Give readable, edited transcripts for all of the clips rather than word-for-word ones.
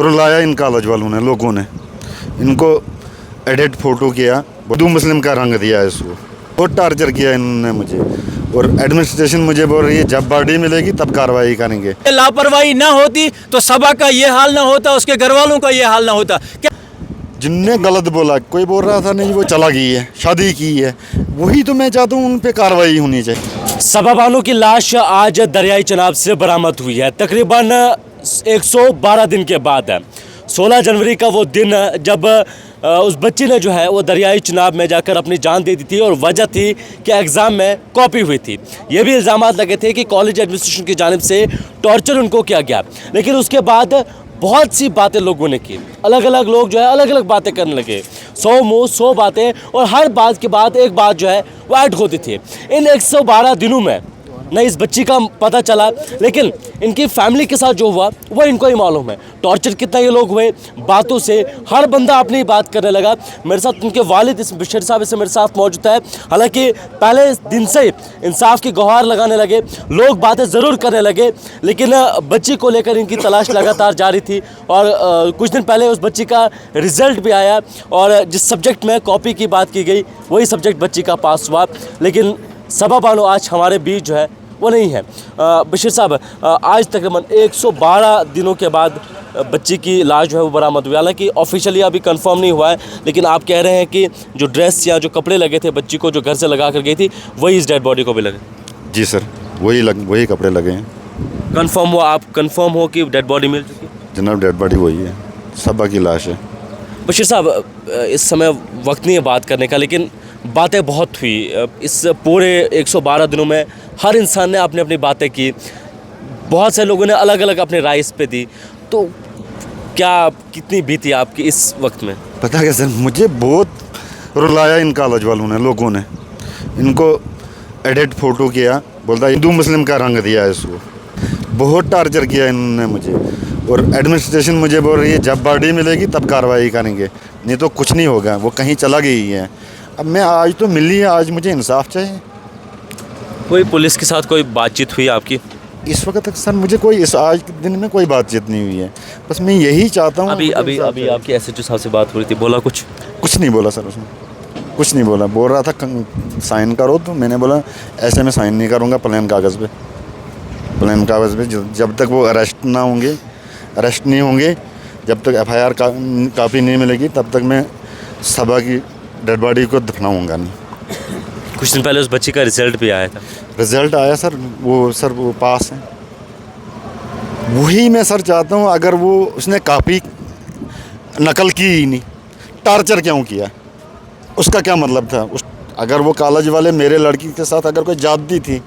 रुलाया in college वालों ने, लोगों ने इनको एडिट फ़ोटो किया, हिंदू मुस्लिम का रंग दिया इसको, बहुत टार्चर किया इन्होंने मुझे। और एडमिनिस्ट्रेशन मुझे बोल रही है जब बॉडी मिलेगी तब कार्रवाई करेंगे। लापरवाही ना होती तो सबा का ये हाल ना होता, उसके घर वालों का ये हाल ना होता। क्या जिनने गलत बोला, कोई बोल रहा था नहीं वो चला गई है, शादी की है, वही तो मैं चाहता हूँ उन पे कार्रवाई होनी चाहिए। सबा बानो की लाश आज दरियाई चनाब से बरामद हुई है, तकरीबन 112 दिन के बाद है। 16 जनवरी का वो दिन जब उस बच्ची ने जो है वो दरियाई चनाब में जाकर अपनी जान दे दी थी, और वजह थी कि एग्ज़ाम में कॉपी हुई थी। ये भी इल्ज़ाम लगे थे कि कॉलेज एडमिनिस्ट्रेशन की जानिब से टॉर्चर उनको किया गया। लेकिन उसके बाद बहुत सी बातें लोगों ने की, अलग अलग लोग जो है अलग अलग बातें करने लगे, 100 मुँह 100 बातें, और हर बात के बाद एक बात जो है वो ऐड होती थी। इन 112 दिनों में न इस बच्ची का पता चला, लेकिन इनकी फैमिली के साथ जो हुआ वो इनको ही मालूम है। टॉर्चर कितना ये लोग हुए, बातों से हर बंदा अपनी बात करने लगा। मेरे साथ उनके वालिद इस बशीर साहब इसे मेरे साथ मौजूद है। हालांकि पहले दिन से इंसाफ की गुहार लगाने लगे, लोग बातें ज़रूर करने लगे, लेकिन बच्ची को लेकर इनकी तलाश लगातार जारी थी। और कुछ दिन पहले उस बच्ची का रिज़ल्ट भी आया, और जिस सब्जेक्ट में कॉपी की बात की गई वही सब्जेक्ट बच्ची का पास हुआ। लेकिन सबा बानो आज हमारे बीच जो है वो नहीं है। बशीर साहब, आज तकरीबन 112 दिनों के बाद बच्ची की लाश जो है वो बरामद हुई। हालांकि ऑफिशियली अभी कंफर्म नहीं हुआ है, लेकिन आप कह रहे हैं कि जो ड्रेस या जो कपड़े लगे थे बच्ची को जो घर से लगा कर गई थी वही इस डेड बॉडी को भी लगे। जी सर, वही कपड़े लगे हैं। कंफर्म हुआ, आप कंफर्म हो कि डेड बॉडी मिल चुकी है? जनाब डेड बॉडी वही है, सबा की लाश है। बशीर साहब, इस समय वक्त नहीं है बात करने का, लेकिन बातें बहुत हुई इस पूरे 112 दिनों में। हर इंसान ने अपनी अपनी बातें की, बहुत से लोगों ने अलग अलग अपनी राय इस पे दी। तो क्या कितनी बीती आपकी इस वक्त में? पता क्या सर, मुझे बहुत रुलाया इन कॉलेज वालों ने, लोगों ने इनको एडिट फ़ोटो किया, बोलता हिंदू मुस्लिम का रंग दिया इसको, बहुत टार्चर किया इन्होंने मुझे। और एडमिनिस्ट्रेशन मुझे बोल रही है जब बॉडी मिलेगी तब कार्रवाई करेंगे, नहीं तो कुछ नहीं होगा, वो कहीं चला गई है। अब मैं आज तो मिली है, आज मुझे इंसाफ चाहिए। कोई पुलिस के साथ कोई बातचीत हुई आपकी? इस वक्त तक सर मुझे कोई आज के दिन में कोई बातचीत नहीं हुई है। बस मैं यही चाहता हूँ। अभी आपकी SHO साहब से बात हो रही थी, बोला कुछ नहीं बोला सर, उसने कुछ नहीं बोला। बोल रहा था साइन करो, तो मैंने बोला ऐसे में साइन नहीं करूँगा प्लेन कागज़ पे। जब तक वो अरेस्ट नहीं होंगे, जब तक FIR कापी नहीं मिलेगी तब तक मैं सबा की डेड बॉडी को दफनाऊँगा नहीं। कुछ दिन पहले उस बच्ची का रिजल्ट भी आया था। रिज़ल्ट आया सर, वो पास है। वही मैं सर चाहता हूँ, अगर वो उसने कापी नकल की ही नहीं, टार्चर क्यों किया, उसका क्या मतलब था? अगर वो कॉलेज वाले मेरे लड़की के साथ अगर कोई ज्यादती थी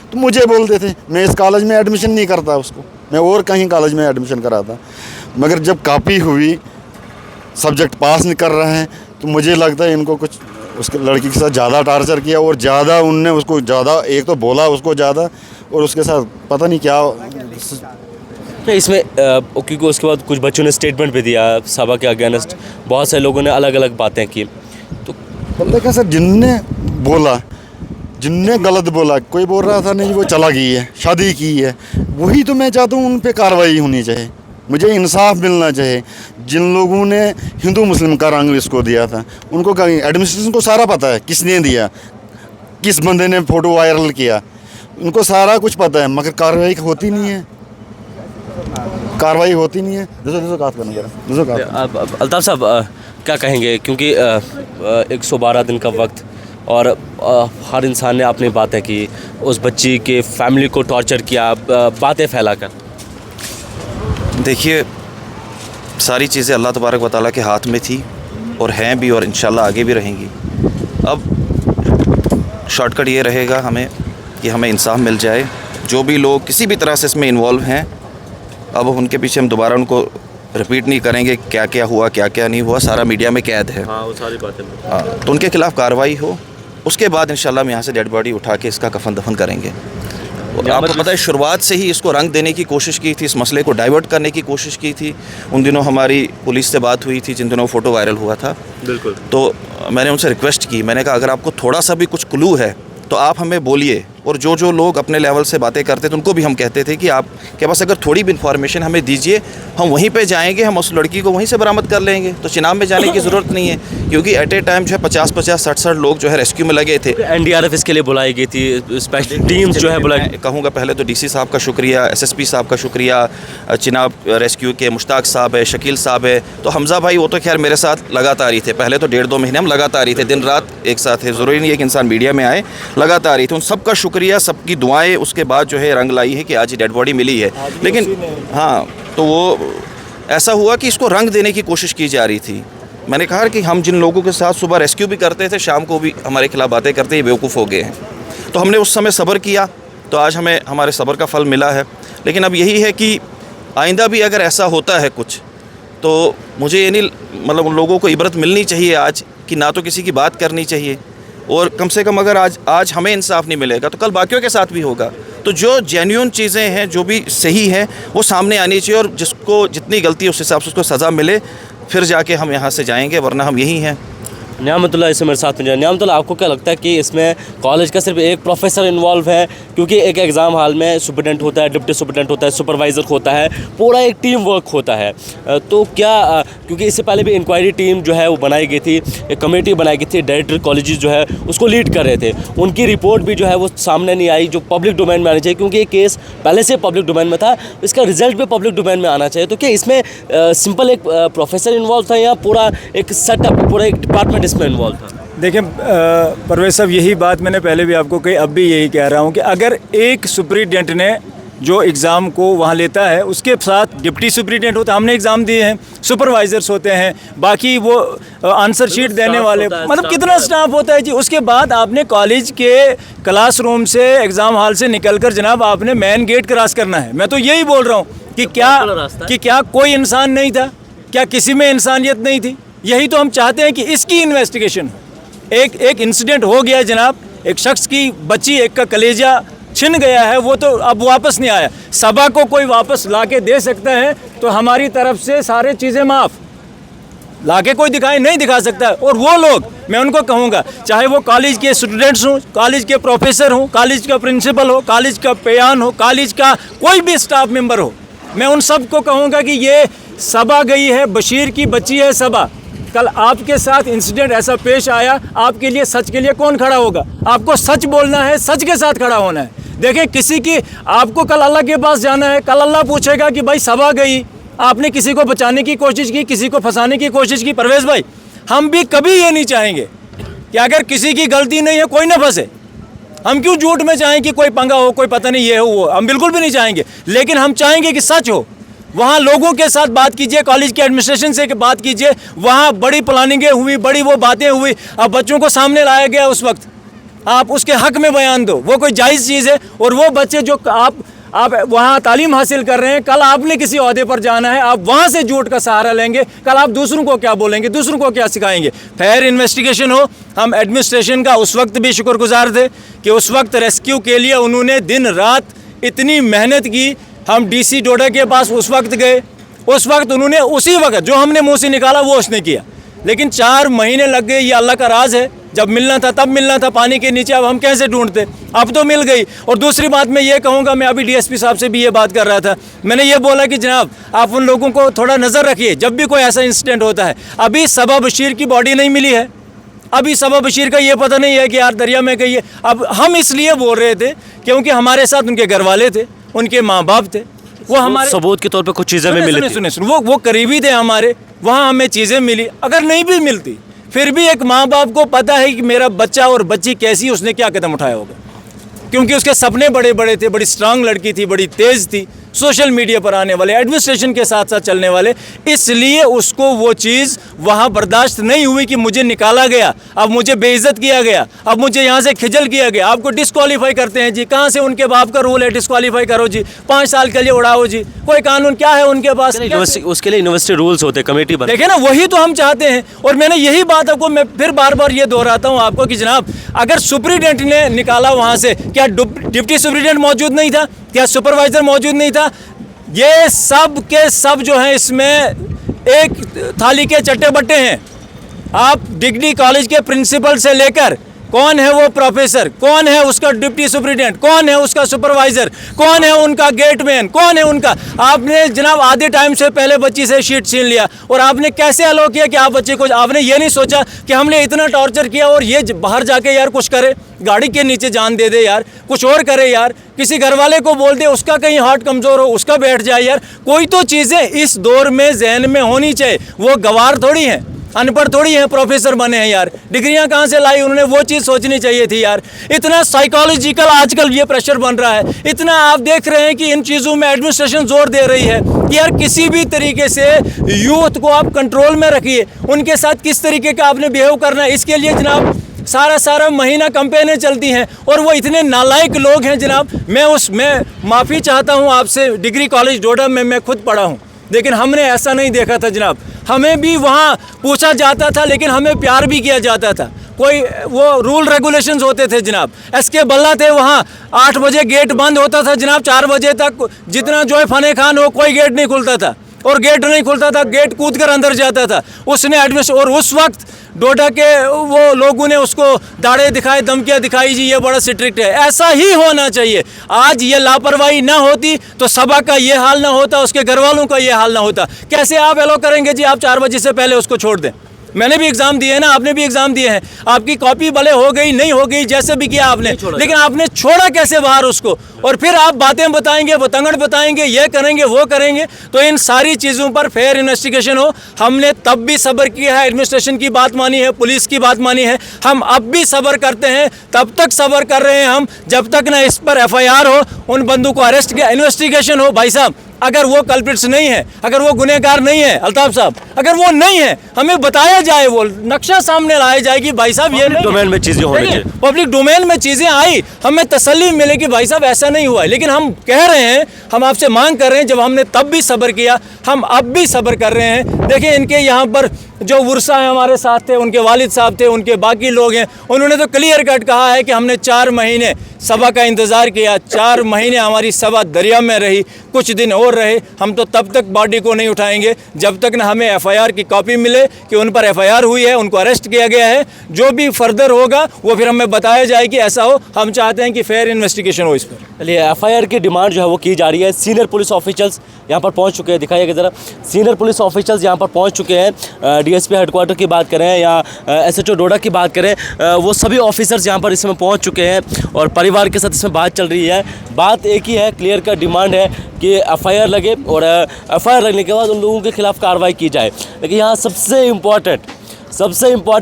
तो मुझे बोलते थे, मैं इस कॉलेज में एडमिशन नहीं करता उसको, मैं और कहीं कॉलेज में एडमिशन कराता। मगर जब कापी हुई, सब्जेक्ट पास नहीं कर रहे हैं, तो मुझे लगता है इनको कुछ उसके लड़की के साथ ज़्यादा टार्चर किया, और ज़्यादा उनने उसको ज़्यादा, एक तो बोला उसको ज़्यादा, और उसके साथ पता नहीं क्या। इसमें क्योंकि उसके बाद कुछ बच्चों ने स्टेटमेंट भी दिया सबा के अगेंस्ट, बहुत सारे लोगों ने अलग अलग बातें की। तो बोलते क्या सर, जिनने गलत बोला, कोई बोल रहा था नहीं वो चला गई है, शादी की है, वही तो मैं चाहता हूँ उन पे कार्रवाई होनी चाहिए, मुझे इंसाफ मिलना चाहिए। जिन लोगों ने हिंदू मुस्लिम का रंग इसको दिया था, उनको एडमिनिस्ट्रेशन को सारा पता है किसने दिया, किस बंदे ने फ़ोटो वायरल किया, उनको सारा कुछ पता है, मगर कार्रवाई होती नहीं है। अल्ताफ़ साहब, क्या कहेंगे, क्योंकि 112 दिन का वक्त, और हर इंसान ने अपनी बातें की, उस बच्ची के फैमिली को टॉर्चर किया बातें फैलाकर। देखिए, सारी चीज़ें अल्लाह तबारक व तआला के हाथ में थी और हैं भी, और इंशाल्लाह आगे भी रहेंगी। अब शॉर्टकट ये रहेगा हमें कि हमें इंसाफ मिल जाए। जो भी लोग किसी भी तरह से इसमें इन्वॉल्व हैं, अब उनके पीछे हम दोबारा उनको रिपीट नहीं करेंगे क्या क्या हुआ क्या क्या नहीं हुआ, सारा मीडिया में कैद है। हाँ, वो सारी बातें। हाँ, तो उनके खिलाफ़ कार्रवाई हो, उसके बाद इंशाल्लाह हम यहाँ से डेड बॉडी उठा के इसका कफन दफन करेंगे। आपको पता है, शुरुआत से ही इसको रंग देने की कोशिश की थी, इस मसले को डाइवर्ट करने की कोशिश की थी। उन दिनों हमारी पुलिस से बात हुई थी जिन दिनों फ़ोटो वायरल हुआ था। बिल्कुल। तो मैंने उनसे रिक्वेस्ट की, मैंने कहा अगर आपको थोड़ा सा भी कुछ क्लू है तो आप हमें बोलिए, और जो जो लोग अपने लेवल से बातें करते थे उनको भी हम कहते थे कि आपके पास अगर थोड़ी भी इन्फॉर्मेशन हमें दीजिए, हम वहीं पे जाएंगे, हम उस लड़की को वहीं से बरामद कर लेंगे। तो चिनाब में जाने की ज़रूरत नहीं है, क्योंकि एट ए टाइम जो है 50-50, 60-60 लोग जो है रेस्क्यू में लगे थे। NDRF इसके लिए बुलाई गई थी, स्पेशल टीम्स जो है बुलाई। मैं कहूँगा पहले तो DC साहब का शुक्रिया, SSP साहब का शुक्रिया, चिनाब रेस्क्यू के मुश्ताक साहब है, शकील साहब है, तो हमज़ा भाई वो तो खैर मेरे साथ लगातार ही थे। पहले तो 1.5-2 महीने हम लगातार ही थे, दिन रात एक साथ थे। ज़रूरी नहीं है कि इंसान मीडिया में आए, लगातार ही थे। उन सबका शुक्रिया, सबकी दुआएं उसके बाद जो है रंग लाई है कि आज डेड बॉडी मिली है। लेकिन हाँ, तो वो ऐसा हुआ कि इसको रंग देने की कोशिश की जा रही थी। मैंने कहा कि हम जिन लोगों के साथ सुबह रेस्क्यू भी करते थे, शाम को भी हमारे खिलाफ बातें करते, ये बेवकूफ़ हो गए हैं। तो हमने उस समय सब्र किया, तो आज हमें हमारे सब्र का फल मिला है। लेकिन अब यही है कि आइंदा भी अगर ऐसा होता है कुछ, तो मुझे ये नहीं, मतलब उन लोगों को इबरत मिलनी चाहिए आज कि ना तो किसी की बात करनी चाहिए, और कम से कम अगर आज हमें इंसाफ नहीं मिलेगा तो कल बाकियों के साथ भी होगा। तो जो जेन्युइन चीज़ें हैं, जो भी सही हैं, वो सामने आनी चाहिए, और जिसको जितनी गलती है उस हिसाब से उसको सज़ा मिले, फिर जाके हम यहाँ से जाएंगे, वरना हम यही हैं। न्यामतुल्लाह इसमें मेरे साथ में। न्यामतुल्लाह, आपको क्या लगता है कि इसमें कॉलेज का सिर्फ एक प्रोफेसर इन्वॉल्व है? क्योंकि एक एग्ज़ाम हॉल में सुपरटेंडेंट होता है, डिप्टी सुपरटेंडेंट होता है, सुपरवाइज़र होता है, पूरा एक टीम वर्क होता है। तो क्या, क्योंकि इससे पहले भी इंक्वायरी टीम जो है वो बनाई गई थी, एक कमेटी बनाई गई थी, डायरेक्टर कॉलेजेस जो है उसको लीड कर रहे थे, उनकी रिपोर्ट भी जो है वो सामने नहीं आई, जो पब्लिक डोमेन में आनी चाहिए, क्योंकि ये केस पहले से पब्लिक डोमेन में था, इसका रिजल्ट भी पब्लिक डोमेन में आना चाहिए। तो क्या इसमें सिंपल एक प्रोफेसर इन्वॉल्व था, या पूरा एक सेटअप, पूरा एक डिपार्टमेंट इसमें इन्वॉल्व था? देखिए परवेज साहब, यही बात मैंने पहले भी आपको कही, अब भी यही कह रहा हूँ कि अगर एक सुपरिटेंडेंट ने जो एग्ज़ाम को वहाँ लेता है, उसके साथ डिप्टी सुपरिटेंडेंट होता है, हमने एग्ज़ाम दिए हैं, सुपरवाइज़र्स होते हैं, बाकी वो आंसर शीट देने वाले, मतलब कितना स्टाफ होता है जी। उसके बाद आपने कॉलेज के क्लासरूम से, एग्ज़ाम हॉल से निकलकर जनाब आपने मेन गेट क्रॉस करना है। मैं तो यही बोल रहा हूँ कि क्या कोई इंसान नहीं था? क्या किसी में इंसानियत नहीं थी? यही तो हम चाहते हैं कि इसकी इन्वेस्टिगेशन हो। एक इंसिडेंट हो गया जनाब, एक शख्स की बच्ची, एक का कलेजा छिन गया है, वो तो अब वापस नहीं आया। सबा को कोई वापस लाके दे सकता है तो हमारी तरफ से सारे चीज़ें माफ़, लाके कोई नहीं दिखा सकता। और वो लोग, मैं उनको कहूँगा, चाहे वो कॉलेज के स्टूडेंट्स हों, कॉलेज के प्रोफेसर हों, कॉलेज का प्रिंसिपल हो, कॉलेज का पेयान हो, कॉलेज का कोई भी स्टाफ मेंबर हो, मैं उन सब को कहूँगा कि ये सबा गई है, बशीर की बच्ची है सबा। कल आपके साथ इंसिडेंट ऐसा पेश आया, आपके लिए, सच के लिए कौन खड़ा होगा? आपको सच बोलना है, सच के साथ खड़ा होना है। देखें, किसी की, आपको कल अल्लाह के पास जाना है, कल अल्लाह पूछेगा कि भाई सबा गई, आपने किसी को बचाने की कोशिश की, किसी को फंसाने की कोशिश की। परवेज़ भाई, हम भी कभी ये नहीं चाहेंगे कि अगर किसी की गलती नहीं है कोई ना फंसे। हम क्यों झूठ में चाहें कि कोई पंगा हो, कोई पता नहीं ये हो वो, हम बिल्कुल भी नहीं चाहेंगे। लेकिन हम चाहेंगे कि सच हो। वहाँ लोगों के साथ बात कीजिए, कॉलेज के एडमिनिस्ट्रेशन से बात कीजिए, वहाँ बड़ी प्लानिंगें हुई, बड़ी वो बातें हुई, अब बच्चों को सामने लाया गया, उस वक्त आप उसके हक में बयान दो, वो कोई जायज़ चीज़ है। और वो बच्चे जो आप वहाँ तालीम हासिल कर रहे हैं, कल आपने किसी ओहदे पर जाना है, आप वहाँ से झूठ का सहारा लेंगे, कल आप दूसरों को क्या बोलेंगे, दूसरों को क्या सिखाएंगे? फेयर इन्वेस्टिगेशन हो। हम एडमिनिस्ट्रेशन का उस वक्त भी शुक्रगुजार थे कि उस वक्त रेस्क्यू के लिए उन्होंने दिन रात इतनी मेहनत की। हम DC डोडा के पास उस वक्त गए, उस वक्त उन्होंने उसी वक्त जो हमने मुंह से निकाला वो उसने किया। लेकिन 4 महीने लग गए, ये अल्लाह का राज है। जब मिलना था तब मिलना था, पानी के नीचे, अब हम कैसे ढूंढते? अब तो मिल गई। और दूसरी बात मैं ये कहूँगा, मैं अभी DSP साहब से भी ये बात कर रहा था, मैंने ये बोला कि जनाब आप उन लोगों को थोड़ा नज़र रखिए जब भी कोई ऐसा इंसिडेंट होता है। अभी सबा बशीर की बॉडी नहीं मिली है, अभी सबा बशीर का ये पता नहीं है कि यार दरिया में गई है। अब हम इसलिए बोल रहे थे क्योंकि हमारे साथ उनके घर वाले थे, उनके माँ बाप थे, वो हमारे सबूत के तौर पे कुछ चीज़ें मिली थी। सुने वो करीबी थे हमारे, वहाँ हमें चीज़ें मिली। अगर नहीं भी मिलती फिर भी एक माँ बाप को पता है कि मेरा बच्चा और बच्ची कैसी, उसने क्या कदम उठाया होगा, क्योंकि उसके सपने बड़े बड़े थे, बड़ी स्ट्रांग लड़की थी, बड़ी तेज़ थी, सोशल मीडिया पर आने वाले, एडमिनिस्ट्रेशन के साथ साथ चलने वाले, इसलिए उसको वो चीज़ वहाँ बर्दाश्त नहीं हुई कि मुझे निकाला गया, अब मुझे बेइज्जत किया गया, अब मुझे यहाँ से खिजल किया गया। आपको डिस्क्वालीफाई करते हैं जी, कहाँ से उनके बाप का रूल है डिस्क्वालीफाई करो जी, 5 साल के लिए उड़ाओ जी, कोई कानून क्या है उनके पास? उसके लिए यूनिवर्सिटी रूल्स होते, कमेटी बन, देखे ना, वही तो हम चाहते हैं। और मैंने यही बात आपको, मैं फिर बार बार ये दोहराता हूँ आपको कि जनाब अगर सुपरिटेंडेंट ने निकाला वहाँ से, क्या डिप्टी सुपरिटेंडेंट मौजूद नहीं था? क्या सुपरवाइजर मौजूद नहीं था? ये सब के सब जो है इसमें एक थाली के चट्टे बट्टे हैं। आप डिग्री कॉलेज के प्रिंसिपल से लेकर कौन है वो प्रोफेसर, कौन है उसका डिप्टी सुपरिटेंडेंट, कौन है उसका सुपरवाइजर, कौन है उनका गेटमैन, कौन है उनका। आपने जनाब आधे टाइम से पहले बच्ची से शीट छीन लिया और आपने कैसे अलाउ किया कि आप बच्चे को, आपने ये नहीं सोचा कि हमने इतना टॉर्चर किया और ये बाहर जाके यार कुछ करे, गाड़ी के नीचे जान दे दे यार, कुछ और करे यार, किसी घर वाले को बोल दे, उसका कहीं हार्ट कमज़ोर हो उसका बैठ जाए यार। कोई तो चीज़ें इस दौर में जहन में होनी चाहिए। वो गवार थोड़ी हैं, अनपढ़ थोड़ी हैं, प्रोफेसर बने हैं यार, डिग्रियां कहाँ से लाई उन्होंने, वो चीज़ सोचनी चाहिए थी यार। इतना साइकोलॉजिकल आजकल ये प्रेशर बन रहा है, इतना आप देख रहे हैं कि इन चीज़ों में एडमिनिस्ट्रेशन जोर दे रही है कि यार किसी भी तरीके से यूथ को आप कंट्रोल में रखिए, उनके साथ किस तरीके का आपने बिहेव करना है। इसके लिए जनाब सारा महीना कैंपेनें चलती हैं और वो इतने नालायक लोग हैं जनाब। मैं माफ़ी चाहता हूँ आपसे, डिग्री कॉलेज डोडा में मैं खुद पढ़ा हूँ, लेकिन हमने ऐसा नहीं देखा था जनाब। हमें भी वहाँ पूछा जाता था लेकिन हमें प्यार भी किया जाता था। कोई वो रूल रेगुलेशंस होते थे जनाब। एसके बल्ला थे वहाँ, 8 बजे गेट बंद होता था जनाब, 4 बजे तक जितना जो है फने खान हो कोई गेट नहीं खुलता था, और गेट नहीं खुलता था, गेट कूद कर अंदर जाता था। उसने एडमिशन, और उस वक्त डोडा के वो लोगों ने उसको दाड़े दिखाए, धमकियाँ दिखाई, जी ये बड़ा स्ट्रिक्ट है। ऐसा ही होना चाहिए। आज ये लापरवाही ना होती तो सबा का ये हाल ना होता, उसके घर वालों का ये हाल ना होता। कैसे आप एलो करेंगे जी आप 4 बजे से पहले उसको छोड़ दें? मैंने भी एग्ज़ाम दिए हैं ना, आपने भी एग्ज़ाम दिए हैं, आपकी कॉपी भले हो गई नहीं हो गई जैसे भी किया आपने, लेकिन आपने छोड़ा कैसे बाहर उसको? और फिर आप बातें बताएंगे, बतंगड़ बताएंगे, ये करेंगे वो करेंगे। तो इन सारी चीज़ों पर फेयर इन्वेस्टिगेशन हो। हमने तब भी सब्र किया है, एडमिनिस्ट्रेशन की बात मानी है, पुलिस की बात मानी है, हम अब भी सब्र करते हैं, तब तक सब्र कर रहे हैं हम जब तक ना इस पर FIR हो, उन बंदों को अरेस्ट किया, इन्वेस्टिगेशन हो। भाई साहब अगर वो कल्प्रिट्स नहीं है, अगर वो गुनहगार नहीं है, अल्ताफ साहब अगर वो नहीं है, हमें बताया जाए, वो नक्शा सामने लाया जाए कि भाई साहब ये डोमेन में चीज़ें होनी चाहिए, पब्लिक डोमेन में चीज़ें आई, हमें तसल्ली मिले कि भाई साहब ऐसा नहीं हुआ है। लेकिन हम कह रहे हैं, हम आपसे मांग कर रहे हैं, जब हमने तब भी सब्र किया, हम अब भी सब्र कर रहे हैं। देखिए इनके यहाँ पर जो वर्षा है हमारे साथ थे, उनके वालिद साहब थे, उनके बाकी लोग हैं, उन्होंने तो क्लियर कट कहा है कि हमने 4 महीने सभा का इंतज़ार किया, 4 महीने हमारी सभा दरिया में रही, कुछ दिन और रहे, हम तो तब तक बॉडी को नहीं उठाएंगे जब तक ना हमें FIR की कॉपी मिले कि उन पर FIR हुई है, उनको अरेस्ट किया गया है। जो भी फर्दर होगा वो फिर हमें बताया जाए कि ऐसा हो। हम चाहते हैं कि फेयर इन्वेस्टिगेशन हो इस पर। चलिए FIR की डिमांड जो है वो की जा रही है। सीनियर पुलिस ऑफिसर्स यहाँ पर पहुँच चुके हैं, दिखाइएगा ज़रा। सीनियर पुलिस ऑफिसर्स यहाँ पर पहुँच चुके हैं। DSP हेडक्वार्टर की बात करें या SHO डोडा की बात करें, वो सभी ऑफिसर्स यहाँ पर इसमें पहुँच चुके हैं और परिवार के साथ इसमें बात चल रही है। बात एक ही है, क्लियर कट डिमांड है कि FIR लगे और FIR लगने के बाद उन लोगों के खिलाफ कार्रवाई की जाए। लेकिन यहाँ सबसे इम्पॉर्टेंट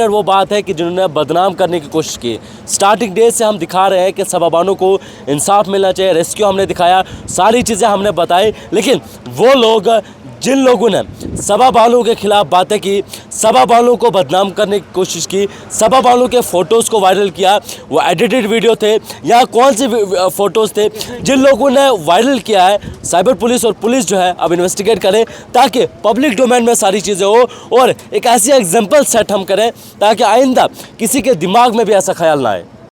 वो बात है कि जिन्होंने बदनाम करने की कोशिश की। स्टार्टिंग डे से हम दिखा रहे हैं कि सभाबानों को इंसाफ मिलना चाहिए, रेस्क्यू हमने दिखाया, सारी चीज़ें हमने बताई, लेकिन वो लोग जिन लोगों ने सभा बालों के खिलाफ बातें की, सभा बालों को बदनाम करने की कोशिश की, सभा बालों के फ़ोटोज़ को वायरल किया, वो एडिटेड वीडियो थे या कौन से फ़ोटोज़ थे, जिन लोगों ने वायरल किया है, साइबर पुलिस और पुलिस जो है अब इन्वेस्टिगेट करे ताकि पब्लिक डोमेन में सारी चीज़ें हो और एक ऐसी एग्जाम्पल सेट हम करें ताकि आइंदा किसी के दिमाग में भी ऐसा ख्याल ना आए।